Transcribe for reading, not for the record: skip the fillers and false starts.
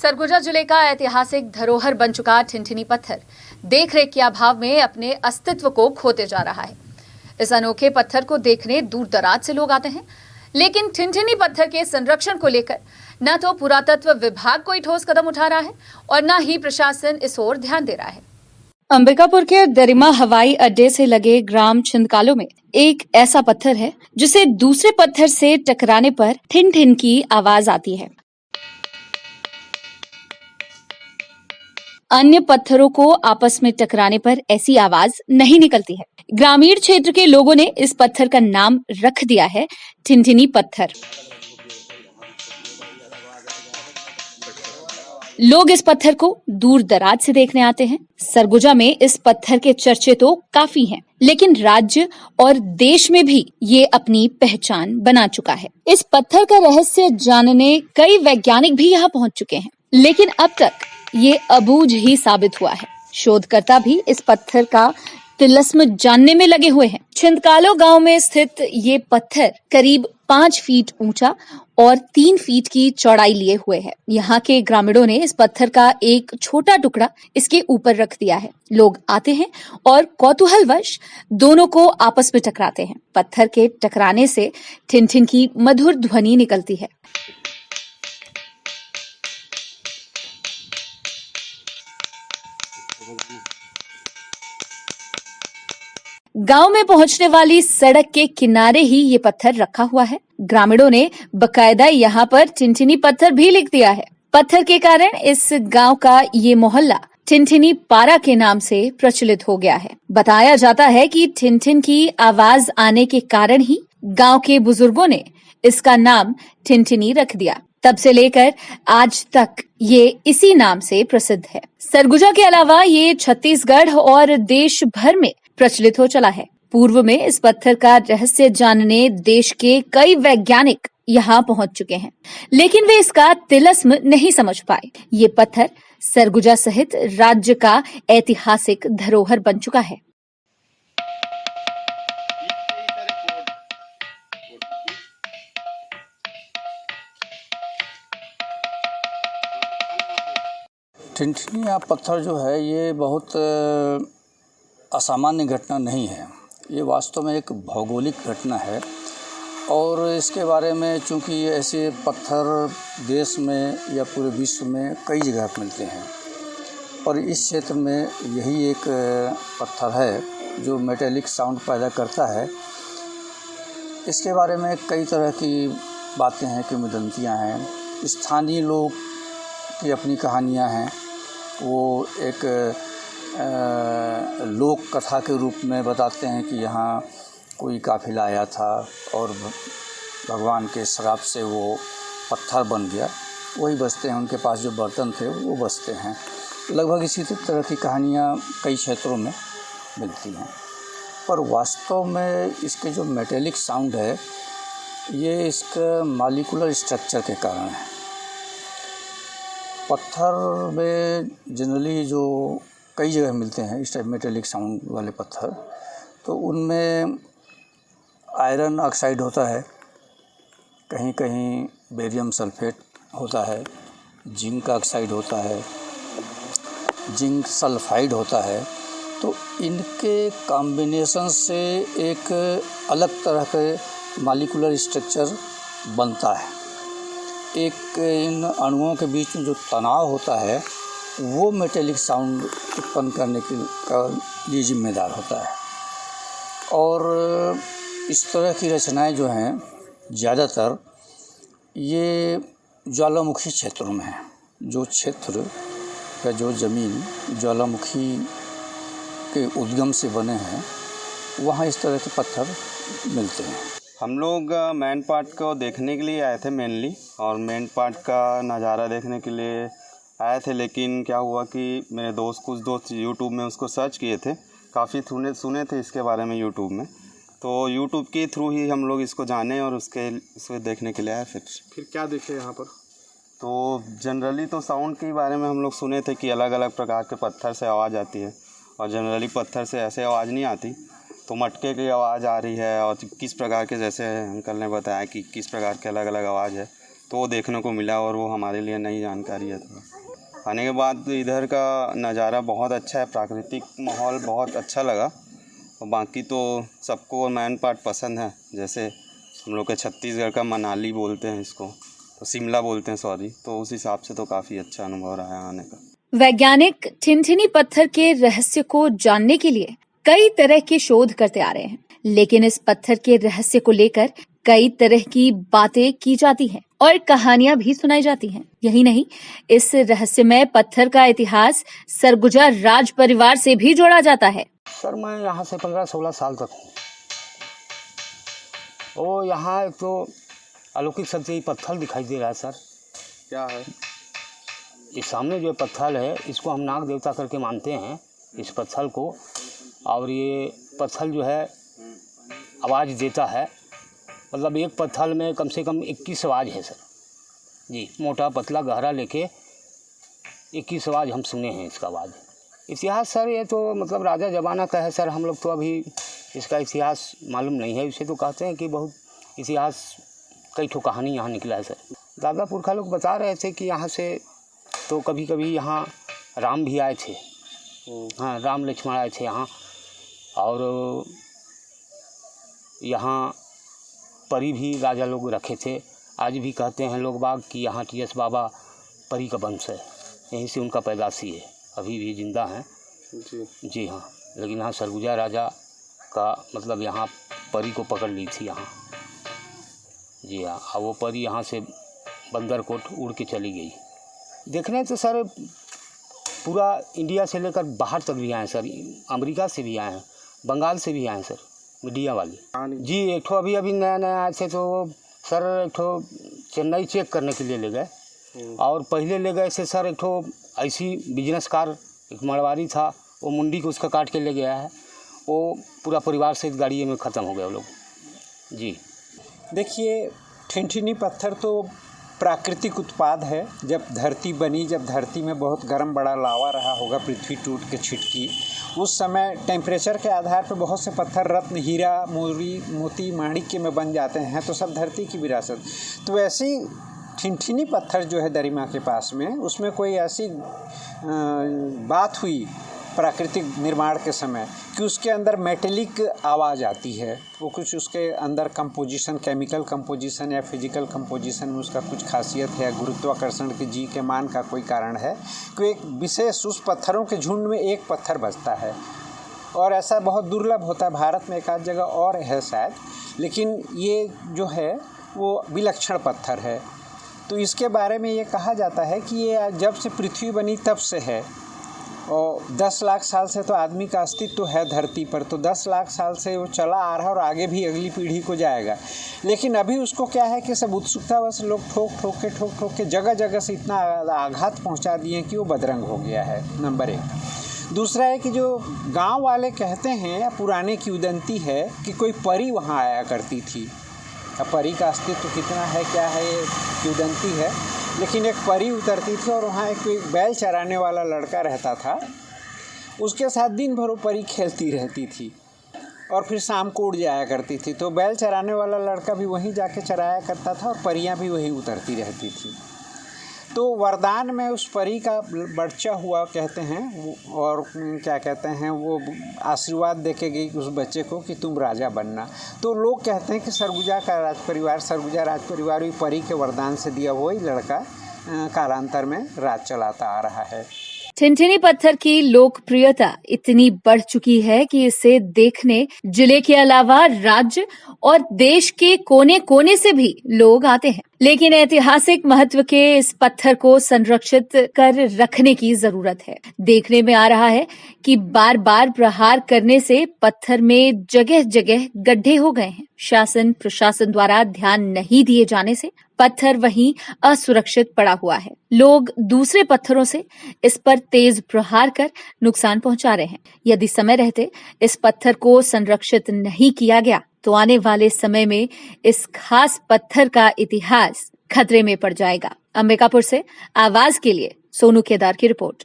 सरगुजा जिले का ऐतिहासिक धरोहर बन चुका ठिनठिनी पत्थर देखरेख के अभाव में अपने अस्तित्व को खोते जा रहा है। इस अनोखे पत्थर को देखने दूर दराज से लोग आते हैं, लेकिन ठिनठिनी पत्थर के संरक्षण को लेकर न तो पुरातत्व विभाग कोई ठोस कदम उठा रहा है और न ही प्रशासन इस ओर ध्यान दे रहा है। अंबिकापुर के दरिमा हवाई अड्डे से लगे ग्राम छिंदकालो में एक ऐसा पत्थर है जिसे दूसरे पत्थर से टकराने पर ठिन ठिन की आवाज आती है। अन्य पत्थरों को आपस में टकराने पर ऐसी आवाज नहीं निकलती है। ग्रामीण क्षेत्र के लोगों ने इस पत्थर का नाम रख दिया है ठिनठिनी पत्थर। लोग इस पत्थर को दूर दराज से देखने आते हैं। सरगुजा में इस पत्थर के चर्चे तो काफी हैं, लेकिन राज्य और देश में भी ये अपनी पहचान बना चुका है। इस पत्थर का रहस्य जानने कई वैज्ञानिक भी यहाँ पहुँच चुके हैं, लेकिन अब तक ये अबूझ ही साबित हुआ है। शोधकर्ता भी इस पत्थर का तिलिस्म जानने में लगे हुए हैं। छिंदकालो गांव में स्थित ये पत्थर करीब 5 फीट ऊंचा और 3 फीट की चौड़ाई लिए हुए है। यहाँ के ग्रामीणों ने इस पत्थर का एक छोटा टुकड़ा इसके ऊपर रख दिया है। लोग आते हैं और कौतूहलवश दोनों को आपस में टकराते हैं। पत्थर के टकराने से ठिन ठिन की मधुर ध्वनि निकलती है। गांव में पहुंचने वाली सड़क के किनारे ही ये पत्थर रखा हुआ है। ग्रामीणों ने बकायदा यहाँ पर ठिनठिनी पत्थर भी लिख दिया है। पत्थर के कारण इस गांव का ये मोहल्ला ठिनठिनी पारा के नाम से प्रचलित हो गया है। बताया जाता है कि ठिनठिन की आवाज आने के कारण ही गांव के बुजुर्गों ने इसका नाम ठिनठिनी रख दिया। तब से लेकर आज तक ये इसी नाम से प्रसिद्ध है। सरगुजा के अलावा ये छत्तीसगढ़ और देश भर में प्रचलित हो चला है। पूर्व में इस पत्थर का रहस्य जानने देश के कई वैज्ञानिक यहाँ पहुंच चुके हैं, लेकिन वे इसका तिलिस्म नहीं समझ पाए। ये पत्थर सरगुजा सहित राज्य का ऐतिहासिक धरोहर बन चुका है। ठिनठिनी पत्थर जो है ये बहुत असामान्य घटना नहीं है। ये वास्तव में एक भौगोलिक घटना है और इसके बारे में चूँकि ऐसे पत्थर देश में या पूरे विश्व में कई जगह मिलते हैं और इस क्षेत्र में यही एक पत्थर है जो मेटेलिक साउंड पैदा करता है। इसके बारे में कई तरह की बातें हैं, किंवदंतियाँ हैं, स्थानीय लोग की अपनी कहानियाँ हैं। वो एक लोक कथा के रूप में बताते हैं कि यहाँ कोई काफिला आया था और भगवान के श्राप से वो पत्थर बन गया, वही बचते हैं, उनके पास जो बर्तन थे वो बचते हैं। लगभग इसी तरह की कहानियाँ कई क्षेत्रों में मिलती हैं, पर वास्तव में इसके जो मेटेलिक साउंड है ये इसका मॉलिक्यूलर स्ट्रक्चर के कारण है। पत्थर में जनरली जो कई जगह मिलते हैं इस टाइप मेटेलिक साउंड वाले पत्थर, तो उनमें आयरन ऑक्साइड होता है, कहीं कहीं बेरियम सल्फेट होता है, जिंक ऑक्साइड होता है, जिंक सल्फाइड होता है। तो इनके कॉम्बिनेशन से एक अलग तरह के मॉलिक्यूलर स्ट्रक्चर बनता है। एक इन अणुओं के बीच में जो तनाव होता है वो मेटेलिक साउंड उत्पन्न करने का लिए जिम्मेदार होता है। और इस तरह की रचनाएं जो हैं ज़्यादातर ये ज्वालामुखी क्षेत्रों में हैं। जो क्षेत्र या जो ज़मीन ज्वालामुखी के उद्गम से बने हैं वहाँ इस तरह के पत्थर मिलते हैं। हम लोग मेन पार्ट को देखने के लिए आए थे मेनली, और मेन पार्ट का नज़ारा देखने के लिए आए थे, लेकिन क्या हुआ कि मेरे कुछ दोस्त यूट्यूब में उसको सर्च किए थे, काफ़ी सुने थे इसके बारे में यूट्यूब में, तो यूट्यूब के थ्रू ही हम लोग इसको जाने और इसको देखने के लिए आए। फिर क्या देखे यहाँ पर? तो जनरली तो साउंड के बारे में हम लोग सुने थे कि अलग अलग प्रकार के पत्थर से आवाज़ आती है, और जनरली पत्थर से ऐसे आवाज़ नहीं आती, तो मटके की आवाज़ आ रही है, और किस प्रकार के, जैसे अंकल ने बताया कि किस प्रकार के अलग अलग आवाज़ है, तो वो देखने को मिला और वो हमारे लिए नई जानकारी है। थोड़ा आने के बाद इधर का नज़ारा बहुत अच्छा है, प्राकृतिक माहौल बहुत अच्छा लगा। और बाकी तो सबको मैन पार्ट पसंद है, जैसे हम लोग के छत्तीसगढ़ का मनाली बोलते हैं इसको, तो शिमला बोलते हैं सॉरी, तो उस हिसाब से तो काफ़ी अच्छा अनुभव रहा है आने का। वैज्ञानिक ठिनठिनी पत्थर के रहस्य को जानने के लिए कई तरह के शोध करते आ रहे हैं, लेकिन इस पत्थर के रहस्य को लेकर कई तरह की बातें की जाती हैं और कहानियां भी सुनाई जाती हैं। यही नहीं, इस रहस्यमय पत्थर का इतिहास सरगुजा राज परिवार से भी जोड़ा जाता है। सर मैं यहाँ से 15-16 साल तक हूँ। वो यहाँ एक तो अलौकिक शक्ति पत्थर दिखाई दे रहा है सर। क्या है इस सामने जो पत्थर है, इसको हम नाग देवता करके मानते हैं इस पत्थर को। और ये पत्थर जो है आवाज़ देता है, मतलब एक पत्थर में कम से कम 21 आवाज़ है सर जी। मोटा पतला गहरा लेके 21 आवाज़ हम सुने हैं इसका आवाज़। इतिहास सर ये तो मतलब राजा जमाना का है सर, हम लोग तो अभी इसका इतिहास मालूम नहीं है। इसे तो कहते हैं कि बहुत इतिहास कई ठो कहानी यहाँ निकला है सर। दादा पुरखा लोग बता रहे थे कि यहाँ से तो कभी कभी यहाँ राम भी आए थे। हाँ, राम लक्ष्मण आए थे यहाँ। और यहाँ परी भी राजा लोग रखे थे। आज भी कहते हैं लोग बाग कि यहाँ टीएस बाबा परी का वंश है, यहीं से उनका पैदाशी है, अभी भी जिंदा हैं जी हाँ। लेकिन यहाँ सरगुजा राजा का मतलब यहाँ परी को पकड़ ली थी यहाँ जी हाँ। और वो परी यहाँ से बंदरकोट उड़ के चली गई। देखने तो सर पूरा इंडिया से लेकर बाहर तक भी आए सर, अमेरिका से भी आए हैं, बंगाल से भी आए हैं सर मीडिया वाले जी। एक ठो अभी नया आए थे तो सर एक ठो चेन्नई चेक करने के लिए ले गए। और पहले ले गए थे सर एक ठो ऐसी बिजनेस कार, एक मरवारी था, वो मुंडी को उसका काट के ले गया है। वो पूरा परिवार से इस गाड़ी में ख़त्म हो गया वो लोग जी। देखिए, ठिनठिनी पत्थर तो प्राकृतिक उत्पाद है। जब धरती बनी, जब धरती में बहुत गर्म बड़ा लावा रहा होगा, पृथ्वी टूट के छिटकी, उस समय टेम्परेचर के आधार पर बहुत से पत्थर रत्न, हीरा, मोती, माणिक्य में बन जाते हैं, तो सब धरती की विरासत। तो वैसे ही ठिनठिनी पत्थर जो है दरिमा के पास में, उसमें कोई ऐसी बात हुई प्राकृतिक निर्माण के समय कि उसके अंदर मेटेलिक आवाज़ आती है। वो कुछ उसके अंदर कंपोजिशन, केमिकल कंपोजिशन या फिजिकल कंपोजिशन में उसका कुछ खासियत है, गुरुत्वाकर्षण के जी के मान का कोई कारण है कि एक विशेष उस पत्थरों के झुंड में एक पत्थर बजता है। और ऐसा बहुत दुर्लभ होता है, भारत में एक आध जगह और है शायद, लेकिन ये जो है वो विलक्षण पत्थर है। तो इसके बारे में ये कहा जाता है कि ये जब से पृथ्वी बनी तब से है, और 10 लाख साल से तो आदमी का अस्तित्व है धरती पर, तो 10 लाख साल से वो चला आ रहा है और आगे भी अगली पीढ़ी को जाएगा। लेकिन अभी उसको क्या है कि सब उत्सुकतावश लोग ठोक ठोक के जगह जगह से इतना आघात पहुंचा दिए कि वो बदरंग हो गया है, नंबर 1। दूसरा है कि जो गांव वाले कहते हैं या पुराने की उदंती है कि कोई परी वहाँ आया करती थी। अब परी का अस्तित्व कितना है, क्या है, ये किंवदंती है, लेकिन एक परी उतरती थी और वहाँ एक बैल चराने वाला लड़का रहता था। उसके साथ दिन भर वो परी खेलती रहती थी और फिर शाम को उड़ जाया करती थी। तो बैल चराने वाला लड़का भी वहीं जाके चराया करता था और परियां भी वहीं उतरती रहती थी। तो वरदान में उस परी का बच्चा हुआ कहते हैं, और क्या कहते हैं, वो आशीर्वाद देके गई उस बच्चे को कि तुम राजा बनना। तो लोग कहते हैं कि सरगुजा राज परिवार भी परी के वरदान से दिया हुआ ही लड़का कालांतर में राज चलाता आ रहा है। ठिनठिनी पत्थर की लोकप्रियता इतनी बढ़ चुकी है कि इसे देखने जिले के अलावा राज्य और देश के कोने कोने से भी लोग आते हैं। लेकिन ऐतिहासिक महत्व के इस पत्थर को संरक्षित कर रखने की जरूरत है। देखने में आ रहा है कि बार बार प्रहार करने से पत्थर में जगह जगह गड्ढे हो गए हैं। शासन प्रशासन द्वारा ध्यान नहीं दिए जाने से पत्थर वहीं असुरक्षित पड़ा हुआ है। लोग दूसरे पत्थरों से इस पर तेज प्रहार कर नुकसान पहुंचा रहे हैं। यदि समय रहते इस पत्थर को संरक्षित नहीं किया गया तो आने वाले समय में इस खास पत्थर का इतिहास खतरे में पड़ जाएगा। अंबिकापुर से आवाज के लिए सोनू केदार की रिपोर्ट।